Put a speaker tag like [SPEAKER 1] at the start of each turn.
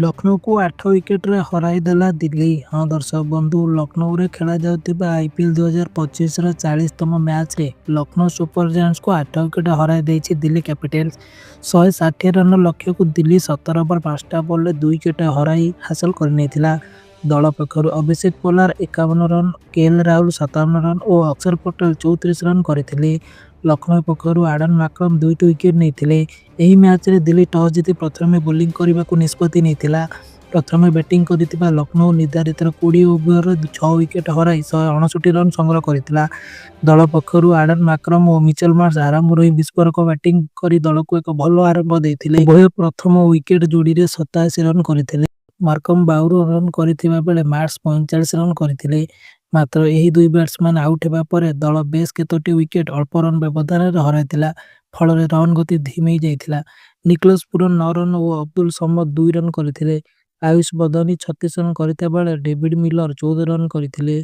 [SPEAKER 1] लखनऊ को 8 विकेट रे हराईदेला दिल्ली। हाँ दर्शक बंधु, लखनऊ रे खेला जाउतिबा आईपीएल 2025 रा 40तम मैच रे लखनऊ सुपर जायंट्स को 8 विकेट हराई देछि दिल्ली कैपिटल्स। 160 रन लक्ष्य को दिल्ली 17 ओवर 5टा बॉल रे 2 विकेट हराई हासिल करनेथिला। दल पक्षरु अभिषेक पोलार 51 रन, केएल राहुल 57 रन और अक्षर पटेल 34 रन करथिले। लखनऊ पक्षरु आडन माक्रम 2 विकेट नेथिले। एही मैच रे दिल्ली टॉस जीति प्रथमे बोलिंग करबाकू निष्पत्ति नेथिला। प्रथमे बैटिंग करितिबा लखनऊ निर्धारित 20 ओवर 6 विकेट हराई 159 रन संग्रह करथिला। दल पक्षरु आडन माक्रम और मिचेल मार्श आरंभ ही विस्फोरक बैटिंग करी दल को एक भल आरंभ देथिले। उभय प्रथम विकेट जोड़ी रे 87 रन करथिले। मार्कम 52 रन करथिबा बेले मार्श 45 रन करथिले। मात्र यही दुई बैट्समैन आउट हेबा परे दल बेस केतोटी विकेट अल्प रन व्यवधान रे हराइथिला। फल रन गति धीमे जाइथिला। निकोलस पुरन 9 रन और अब्दुल समद 2 रन करथिले। आयुष बदनी 36 रन करथिबा बेले डेविड मिलर 14 रन करथिले।